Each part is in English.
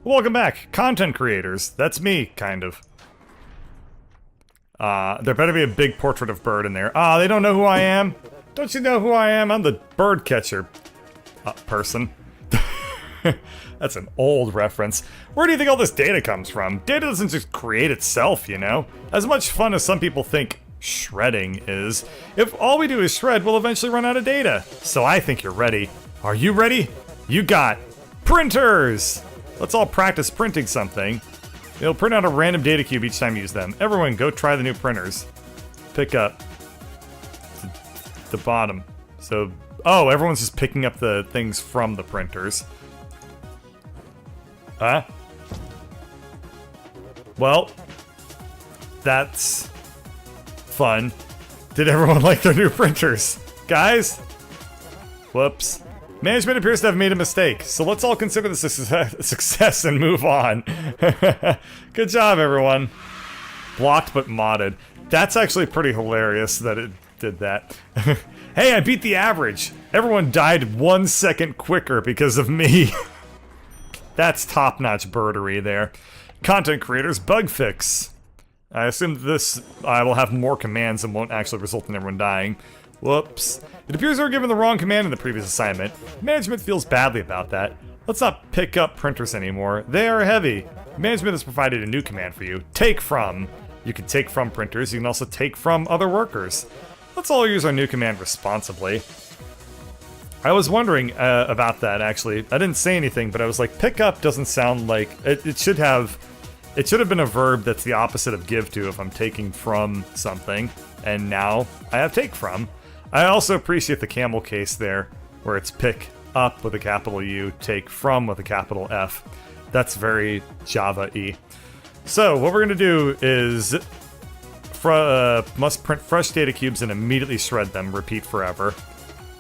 Welcome back, content creators. That's me, kind of. There better be a big portrait of bird in there. They don't know who I am? Don't you know who I am? I'm the bird catcher person. That's an old reference. Where do you think all this data comes from? Data doesn't just create itself, you know? As much fun as some people think shredding is, if all we do is shred, we'll eventually run out of data. So I think you're ready. Are you ready? You got printers! Let's all practice printing something. It'll print out a random data cube each time you use them. Everyone, go try the new printers. Pick up the bottom. So, oh, everyone's just picking up the things from the printers. Huh? Well, that's fun. Did everyone like their new printers? Guys? Whoops. Management appears to have made a mistake, so let's all consider this a success and move on. Good job, everyone. Blocked but modded. That's actually pretty hilarious that it did that. Hey, I beat the average. Everyone died 1 second quicker because of me. That's top-notch birdery there. Content creators bug fix. I assume this will have more commands and won't actually result in everyone dying. Whoops. It appears we were given the wrong command in the previous assignment. Management feels badly about that. Let's not pick up printers anymore. They are heavy. Management has provided a new command for you. Take from. You can take from printers. You can also take from other workers. Let's all use our new command responsibly. I was wondering about that, actually. I didn't say anything, but I was like, pick up doesn't sound like... It should have been a verb that's the opposite of give to if I'm taking from something. And now I have take from. I also appreciate the camel case there, where it's pick up with a capital U, take from with a capital F. That's very Java-y. So, what we're going to do is... must print fresh data cubes and immediately shred them, repeat forever.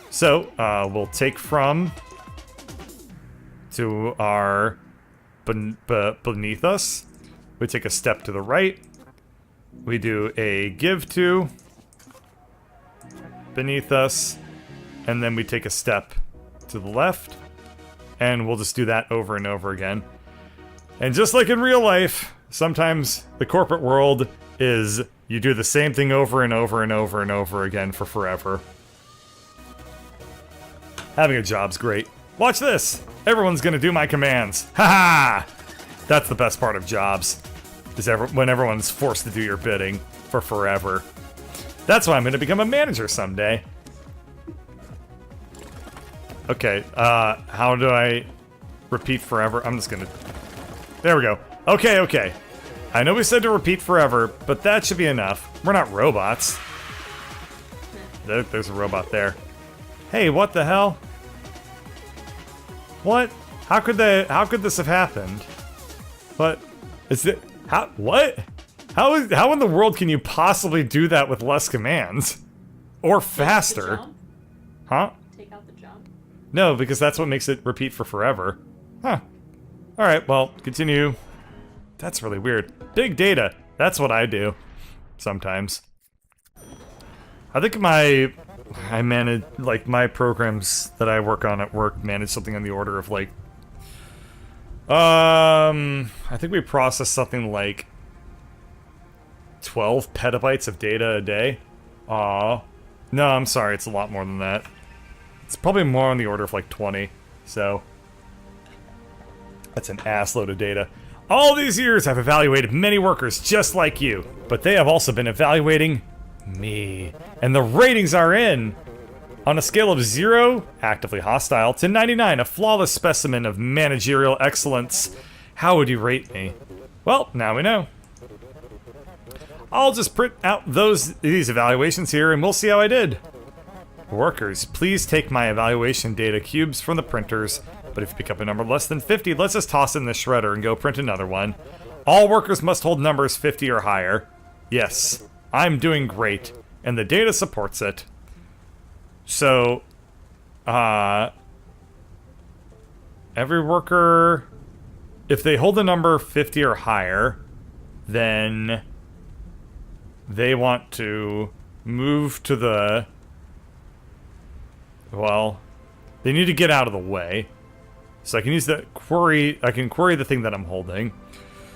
So, we'll take from to our beneath us. We take a step to the right. We do a give to beneath us. And then we take a step to the left. And we'll just do that over and over again. And just like in real life, sometimes the corporate world is you do the same thing over and over and over and over again for forever. Having a job's great. Watch this! Everyone's gonna do my commands. Ha ha! That's the best part of jobs. Is when everyone's forced to do your bidding for forever. That's why I'm gonna become a manager someday. Okay, how do I repeat forever? I'm just gonna... There we go. Okay, okay. I know we said to repeat forever, but that should be enough. We're not robots. There's a robot there. Hey, what the hell? What? How could this have happened? What? Is it... How? What? How in the world can you possibly do that with less commands? Or faster? Huh? Take out the jump? No, because that's what makes it repeat for forever. Huh. Alright, well, continue. That's really weird. Big data. That's what I do. Sometimes. I think I manage, like, my programs that I work on at work manage something on the order of, like... I think we process something like 12 petabytes of data a day. Aw. No, I'm sorry, it's a lot more than that. It's probably more on the order of like 20, so... That's an assload of data. All these years I've evaluated many workers just like you, but they have also been evaluating me. And the ratings are in! On a scale of 0, actively hostile, to 99, a flawless specimen of managerial excellence. How would you rate me? Well, now we know. I'll just print out these evaluations here and we'll see how I did. Workers, please take my evaluation data cubes from the printers, but if you pick up a number less than 50, let's just toss it in the shredder and go print another one. All workers must hold numbers 50 or higher. Yes, I'm doing great, and the data supports it. So, every worker, if they hold the number 50 or higher, then they want to move to the, well, they need to get out of the way. So I can use the query, I can query the thing that I'm holding.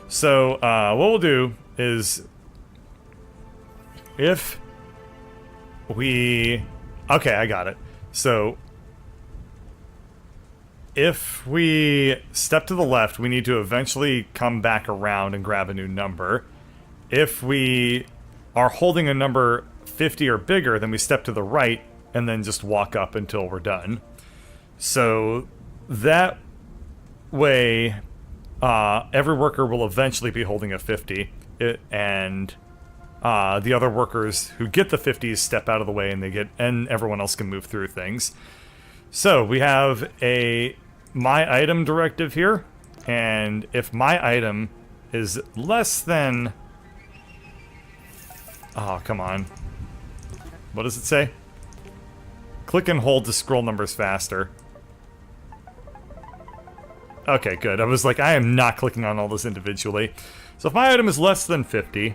So what we'll do is if we, okay, I got it. So if we step to the left, we need to eventually come back around and grab a new number. If we are holding a number 50 or bigger, then we step to the right and then just walk up until we're done. So that way, every worker will eventually be holding a 50, and the other workers who get the 50s step out of the way, and everyone else can move through things. So we have a my item directive here, and if my item is less than, oh, come on. What does it say? Click and hold to scroll numbers faster. Okay, good. I was like, I am not clicking on all this individually. So if my item is less than 50,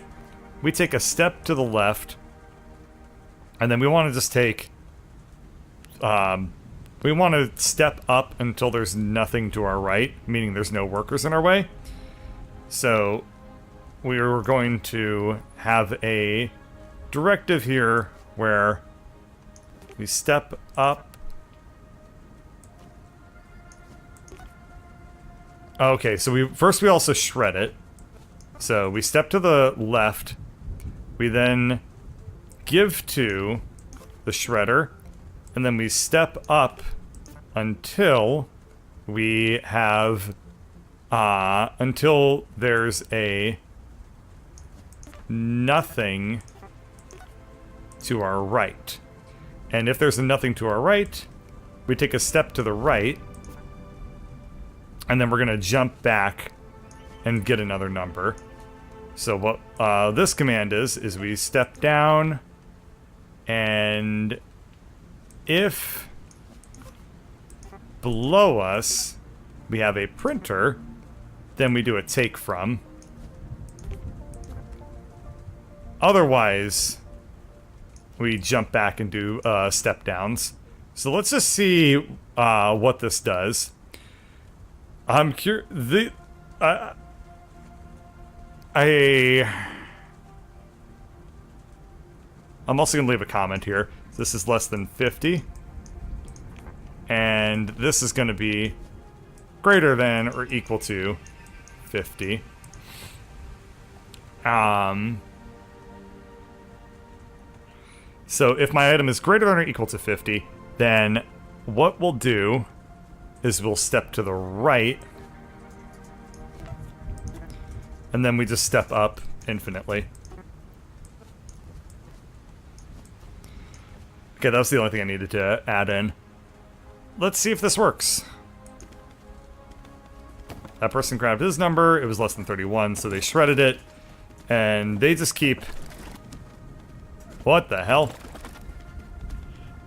we take a step to the left, and then we want to just take, we want to step up until there's nothing to our right, meaning there's no workers in our way. So we are going to have a directive here where we step up. Okay, so we also shred it. So we step to the left. We then give to the shredder, and then we step up until we have until there's a nothing to our right. And if there's a nothing to our right, we take a step to the right, and then we're gonna jump back and get another number. So what this command is we step down, and if below us we have a printer, then we do a take from. Otherwise, we jump back and do step downs. So let's just see what this does. I'm curious. I'm also gonna leave a comment here. This is less than 50, and this is gonna be greater than or equal to 50. So if my item is greater than or equal to 50, then what we'll do is we'll step to the right, and then we just step up infinitely. Okay, that was the only thing I needed to add in. Let's see if this works. That person grabbed his number, it was less than 31, so they shredded it, and they just keep... What the hell?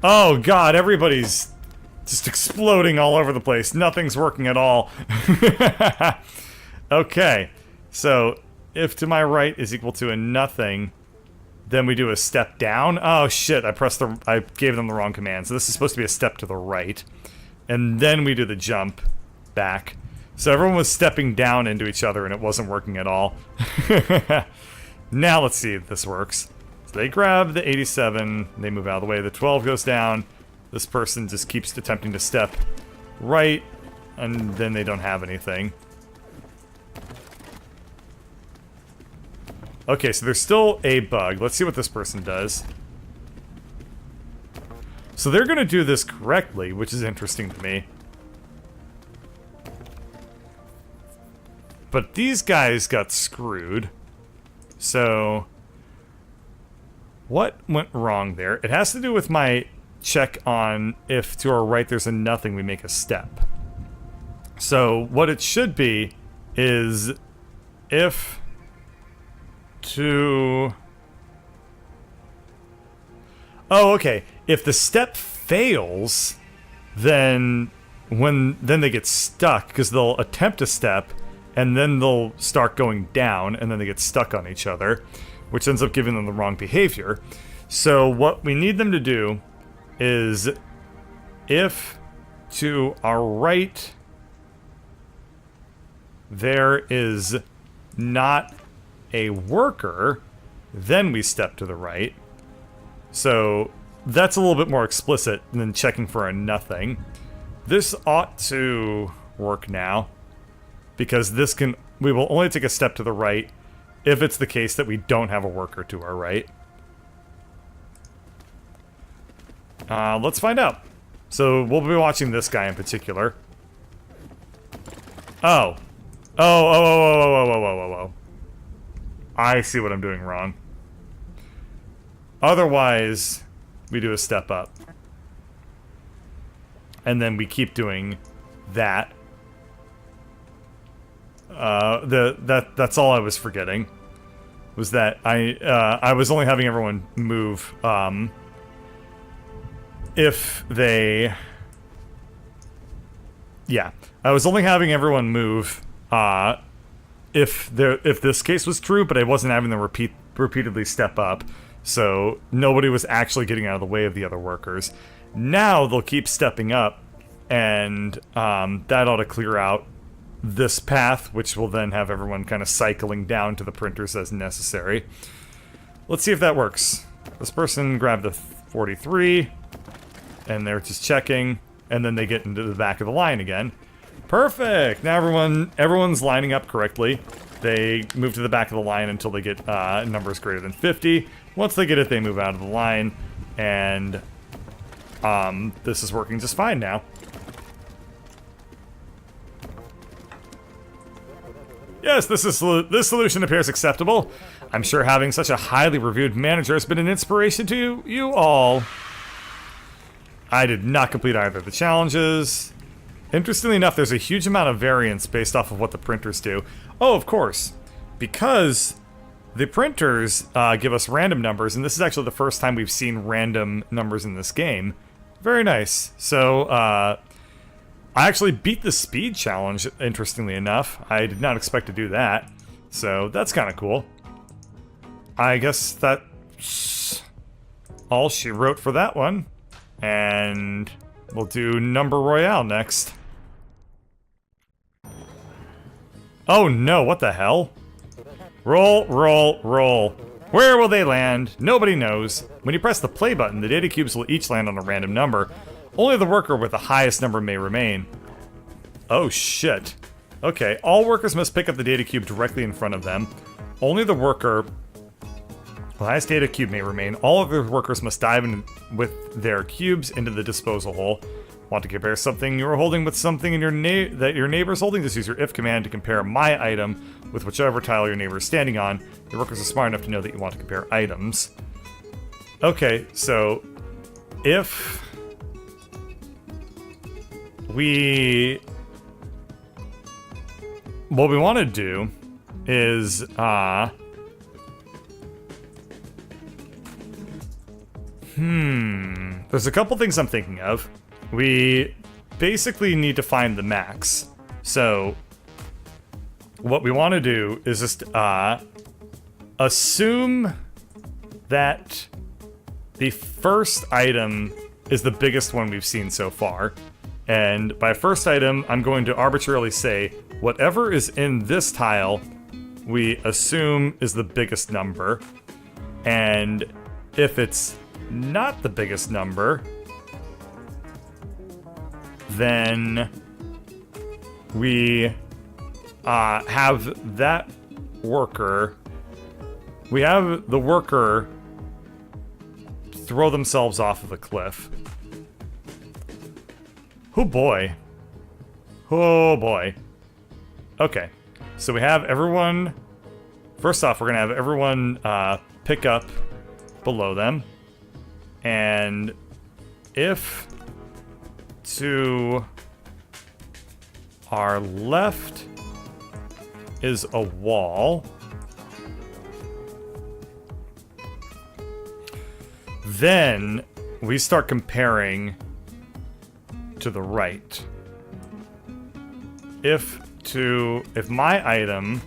Oh god, everybody's just exploding all over the place. Nothing's working at all. Okay, so if to my right is equal to a nothing, then we do a step down. Oh shit, I gave them the wrong command. So this is supposed to be a step to the right. And then we do the jump back. So everyone was stepping down into each other and it wasn't working at all. Now let's see if this works. So they grab the 87, they move out of the way, the 12 goes down. This person just keeps attempting to step right, and then they don't have anything. Okay, so there's still a bug. Let's see what this person does. So they're gonna do this correctly, which is interesting to me. But these guys got screwed. So what went wrong there? It has to do with my check on if to our right there's a nothing, we make a step. So what it should be is if to... Oh, okay. If the step fails, then they get stuck, because they'll attempt a step and then they'll start going down and then they get stuck on each other, which ends up giving them the wrong behavior. So what we need them to do is if to our right there is not a worker, then we step to the right. So that's a little bit more explicit than checking for a nothing. This ought to work now, because we will only take a step to the right if it's the case that we don't have a worker to our right. Let's find out. So we'll be watching this guy in particular. Oh. Oh. I see what I'm doing wrong. Otherwise, we do a step up. And then we keep doing that. That's all I was forgetting. Was that I was only having everyone move, if they... Yeah. I was only having everyone move, if this case was true, but I wasn't having them repeatedly step up. So nobody was actually getting out of the way of the other workers. Now they'll keep stepping up, and that ought to clear out this path, which will then have everyone kind of cycling down to the printers as necessary. Let's see if that works. This person grabbed the 43, and they're just checking, and then they get into the back of the line again. Perfect! Now everyone's lining up correctly. They move to the back of the line until they get numbers greater than 50. Once they get it, they move out of the line, and this is working just fine now. Yes, this solution appears acceptable. I'm sure having such a highly reviewed manager has been an inspiration to you all. I did not complete either of the challenges. Interestingly enough, there's a huge amount of variance based off of what the printers do. Oh, of course. Because the printers give us random numbers, and this is actually the first time we've seen random numbers in this game. Very nice. So, I actually beat the speed challenge, interestingly enough. I did not expect to do that. So, that's kind of cool. I guess that's all she wrote for that one. And we'll do Number Royale next. Oh no, what the hell? Roll, roll, roll. Where will they land? Nobody knows. When you press the play button, the data cubes will each land on a random number. Only the worker with the highest number may remain. Oh shit. Okay, all workers must pick up the data cube directly in front of them. Only the worker... The highest data cube may remain. All of the workers must dive in with their cubes into the disposal hole. Want to compare something you're holding with something in that your neighbor's holding? Just use your if command to compare my item with whichever tile your neighbor is standing on. Your workers are smart enough to know that you want to compare items. Okay, so if we... What we want to do is, there's a couple things I'm thinking of. We basically need to find the max. So, what we want to do is just, assume that the first item is the biggest one we've seen so far. And by first item, I'm going to arbitrarily say, whatever is in this tile, we assume is the biggest number. And if it's not the biggest number, then we have that worker. We have the worker throw themselves off of the cliff. Oh boy. Oh boy. Okay. So we have everyone... First off, we're going to have everyone pick up below them. And if to our left is a wall, then we start comparing to the right. If my item,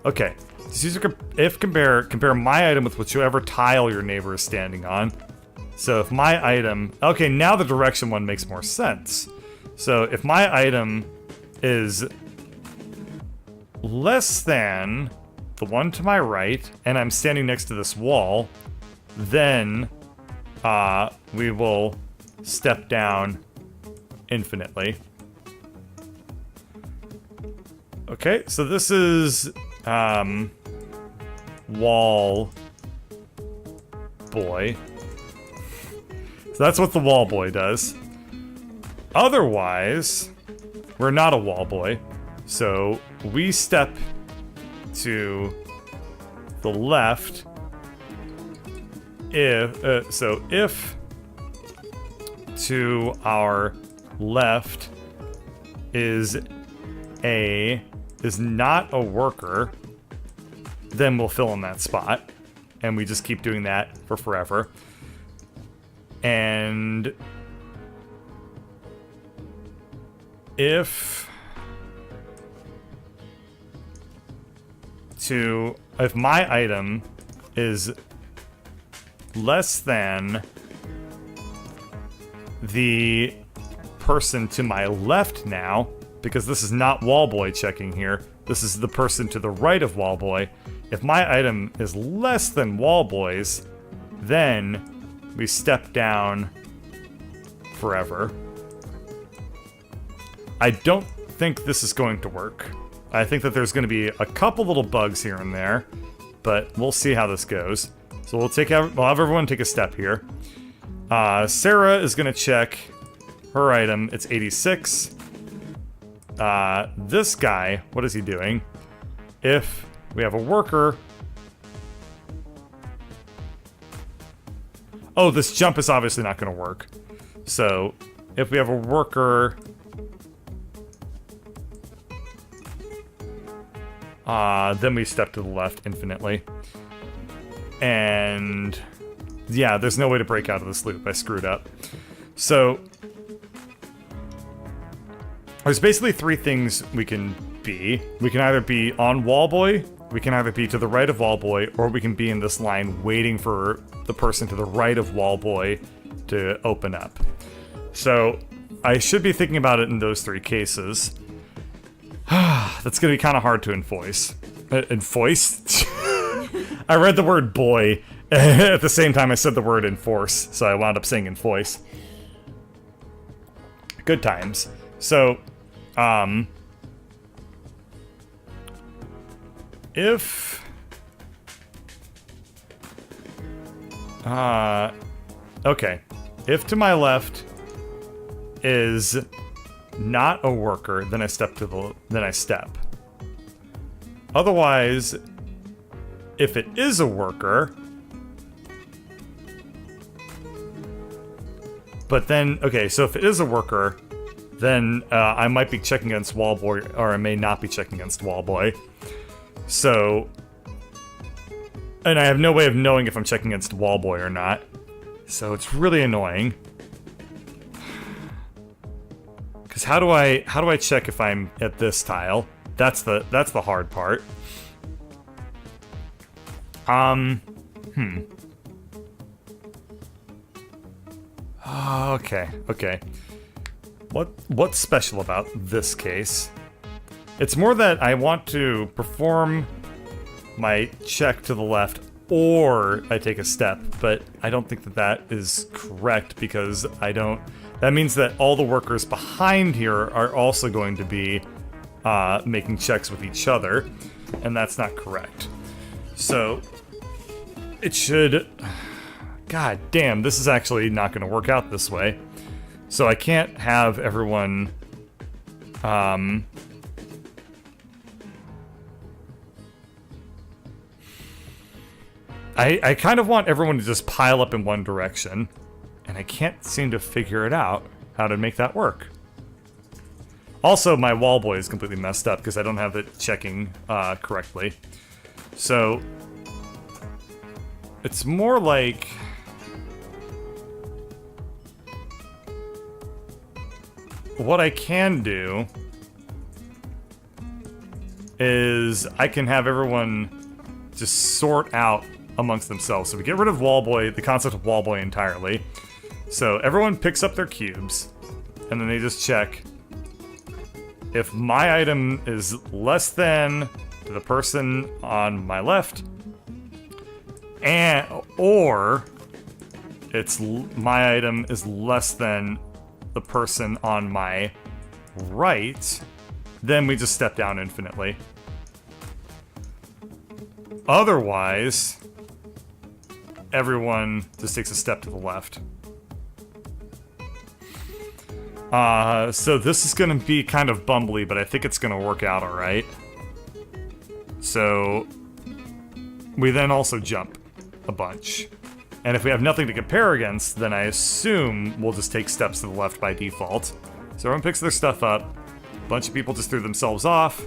okay, if compare my item with whichever tile your neighbor is standing on. So if my item, okay, now the direction one makes more sense. So if my item is less than the one to my right, and I'm standing next to this wall, then we will step down infinitely. Okay, so this is wall boy. So that's what the wall boy does. Otherwise, we're not a wall boy. So we step to the left if to our left is not a worker, then we'll fill in that spot. And we just keep doing that for forever. And if my item is less than the person to my left now, because this is not wallboy checking here, this is the person to the right of wallboy. If my item is less than wallboy's, then we step down forever. I don't think this is going to work. I think that there's going to be a couple little bugs here and there, but we'll see how this goes. So we'll have everyone take a step here. Sarah is going to check her item. It's 86. This guy, what is he doing? If we have a worker... Oh, this jump is obviously not going to work. So, if we have a worker... then we step to the left infinitely. And... yeah, there's no way to break out of this loop. I screwed up. So... there's basically three things we can be. We can either be on wallboy, we can either be to the right of wallboy, or we can be in this line waiting for the person to the right of wallboy to open up. So I should be thinking about it in those three cases. That's gonna be kind of hard to enforce. Enforce? I read the word boy at the same time I said the word enforce, so I wound up saying enforce. Good times. So, okay. If to my left is not a worker, then I step. Otherwise, if it is a worker, but then, okay, so if it is a worker, then I might be checking against wallboy, or I may not be checking against wallboy. So, and I have no way of knowing if I'm checking against wallboy or not. So it's really annoying. Because how do I check if I'm at this tile? That's the hard part. Okay. What's special about this case? It's more that I want to perform my check to the left or I take a step, but I don't think that is correct because that means that all the workers behind here are also going to be making checks with each other, and that's not correct. So it should... God damn, this is actually not going to work out this way. So I can't have everyone... I kind of want everyone to just pile up in one direction, and I can't seem to figure it out how to make that work. Also, my wallboy is completely messed up because I don't have it checking correctly. So it's more like... what I can do is I can have everyone just sort out amongst themselves. So we get rid of wallboy, the concept of wallboy entirely. So everyone picks up their cubes, and then they just check if my item is less than to the person on my left, or my item is less than the person on my right, then we just step down infinitely. Otherwise, everyone just takes a step to the left. So this is gonna be kind of bumbly, but I think it's gonna work out alright. So we then also jump a bunch. And if we have nothing to compare against, then I assume we'll just take steps to the left by default. So everyone picks their stuff up. A bunch of people just threw themselves off.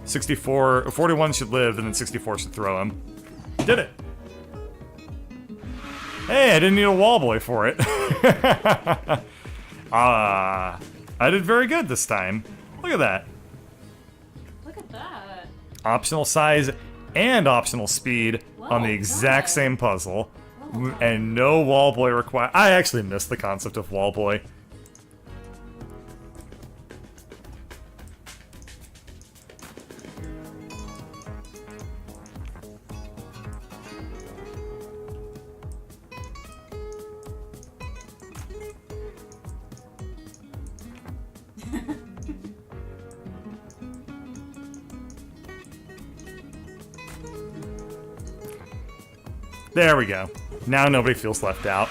41 should live, and then 64 should throw him. Did it! Hey, I didn't need a wall boy for it. I did very good this time. Look at that. Look at that. Optional size and optional speed on the exact good. same puzzle. And no wall boy required. I actually missed the concept of wall boy. There we go. Now nobody feels left out.